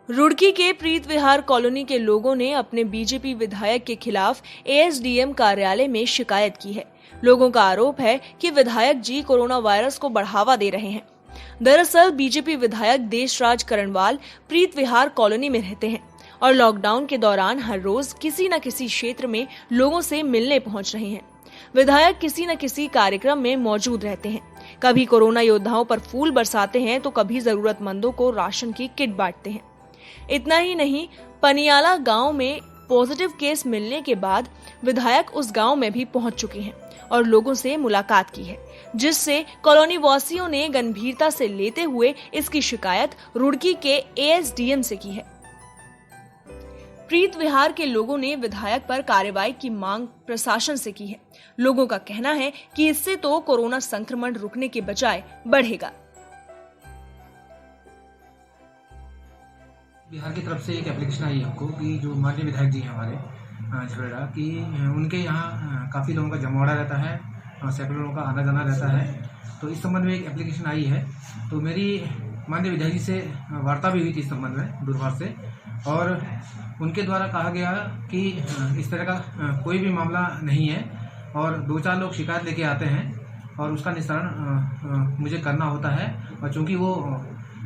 रुड़की के प्रीत विहार कॉलोनी के लोगों ने अपने बीजेपी विधायक के खिलाफ एएसडीएम कार्यालय में शिकायत की है। लोगों का आरोप है कि विधायक जी कोरोना वायरस को बढ़ावा दे रहे हैं। दरअसल बीजेपी विधायक देशराज करणवाल प्रीत विहार कॉलोनी में रहते हैं और लॉकडाउन के दौरान हर रोज किसी न किसी क्षेत्र में लोगों से मिलने पहुंच रहे हैं। विधायक किसी न किसी कार्यक्रम में मौजूद रहते हैं। कभी कोरोना योद्धाओं पर फूल बरसाते हैं तो कभी जरूरतमंदों को राशन की किट बांटते हैं। इतना ही नहीं, पनियाला गांव में पॉजिटिव केस मिलने के बाद विधायक उस गांव में भी पहुंच चुके हैं और लोगों से मुलाकात की है, जिससे कॉलोनी वासियों ने गंभीरता से लेते हुए इसकी शिकायत रुड़की के एएसडीएम से की है। प्रीत विहार के लोगों ने विधायक पर कार्रवाई की मांग प्रशासन से की है। लोगों का कहना है कि इससे तो कोरोना संक्रमण रुकने के बजाय बढ़ेगा। बिहार की तरफ से एक एप्लीकेशन आई हमको कि जो माननीय विधायक जी हैं हमारे झगड़ा कि उनके यहाँ काफ़ी लोगों का जमावड़ा रहता है और सैकड़ों लोगों का आना जाना रहता है। तो इस संबंध में एक एप्लीकेशन आई है। तो मेरी माननीय विधायक जी से वार्ता भी हुई थी इस संबंध में दूरभाष से, और उनके द्वारा कहा गया कि इस तरह का कोई भी मामला नहीं है और 2-4 लोग शिकायत लेके आते हैं और उसका निस्तारण मुझे करना होता है, और चूँकि वो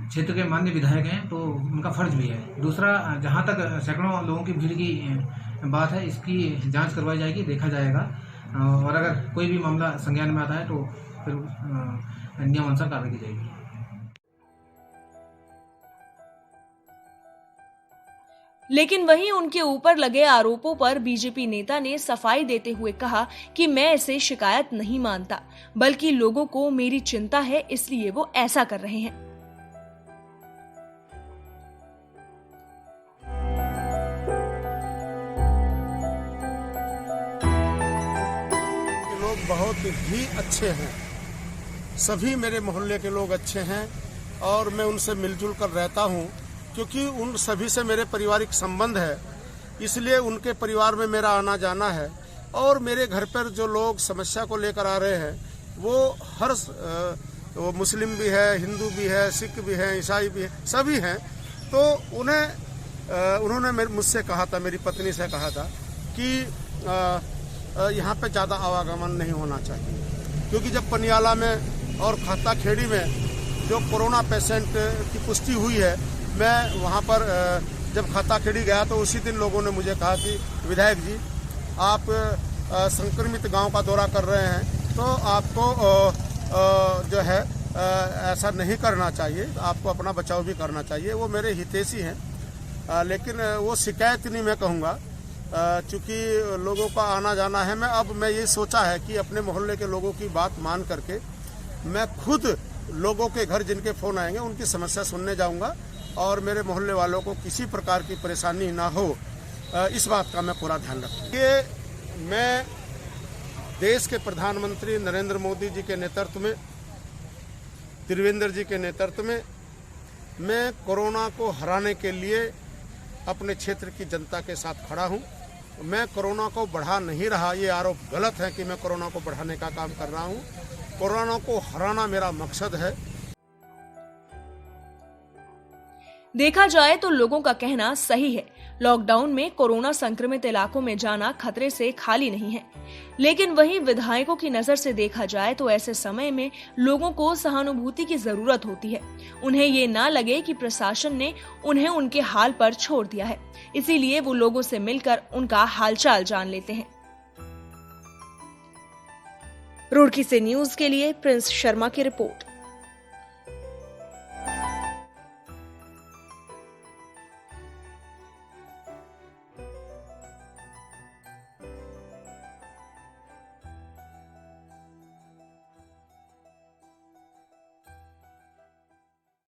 क्षेत्र के माननीय विधायक हैं तो उनका फर्ज भी है। दूसरा, जहां तक सैकड़ों लोगों की भीड़ की बात है, इसकी जांच करवाई जाएगी, देखा जाएगा, और अगर कोई भी मामला संज्ञान में आता है तो फिर नियमानुसार कार्रवाई की जाएगी। लेकिन वहीं उनके ऊपर लगे आरोपों पर बीजेपी नेता ने सफाई देते हुए कहा कि मैं इसे शिकायत नहीं मानता, बल्कि लोगों को मेरी चिंता है, इसलिए वो ऐसा कर रहे हैं। बहुत ही अच्छे हैं, सभी मेरे मोहल्ले के लोग अच्छे हैं और मैं उनसे मिलजुल कर रहता हूं, क्योंकि उन सभी से मेरे पारिवारिक संबंध है, इसलिए उनके परिवार में मेरा आना जाना है। और मेरे घर पर जो लोग समस्या को लेकर आ रहे हैं वो वो मुस्लिम भी है, हिंदू भी है, सिख भी है, ईसाई भी है, सभी हैं। तो उन्होंने मुझसे कहा था, मेरी पत्नी से कहा था कि यहाँ पे ज़्यादा आवागमन नहीं होना चाहिए, क्योंकि जब पनियाला में और खाता खेड़ी में जो कोरोना पेशेंट की पुष्टि हुई है, मैं वहाँ पर जब खाता खेड़ी गया तो उसी दिन लोगों ने मुझे कहा कि विधायक जी आप संक्रमित गांव का दौरा कर रहे हैं तो आपको जो है ऐसा नहीं करना चाहिए, आपको अपना बचाव भी करना चाहिए। वो मेरे हितैषी हैं, लेकिन वो शिकायत नहीं मैं कहूँगा, चूँकि लोगों का आना जाना है। मैं ये सोचा है कि अपने मोहल्ले के लोगों की बात मान करके मैं खुद लोगों के घर जिनके फ़ोन आएंगे उनकी समस्या सुनने जाऊंगा और मेरे मोहल्ले वालों को किसी प्रकार की परेशानी ना हो, इस बात का मैं पूरा ध्यान रखूँगा। ये मैं देश के प्रधानमंत्री नरेंद्र मोदी जी के नेतृत्व में, त्रिवेंद्र जी के नेतृत्व में मैं कोरोना को हराने के लिए अपने क्षेत्र की जनता के साथ खड़ा हूं। मैं कोरोना को बढ़ा नहीं रहा, ये आरोप गलत है कि मैं कोरोना को बढ़ाने का काम कर रहा हूं। कोरोना को हराना मेरा मकसद है। देखा जाए तो लोगों का कहना सही है, लॉकडाउन में कोरोना संक्रमित इलाकों में जाना खतरे से खाली नहीं है। लेकिन वहीं विधायकों की नजर से देखा जाए तो ऐसे समय में लोगों को सहानुभूति की जरूरत होती है। उन्हें ये ना लगे कि प्रशासन ने उन्हें उनके हाल पर छोड़ दिया है, इसीलिए वो लोगों से मिलकर उनका हालचाल जान लेते हैं। रुड़की से न्यूज के लिए प्रिंस शर्मा की रिपोर्ट।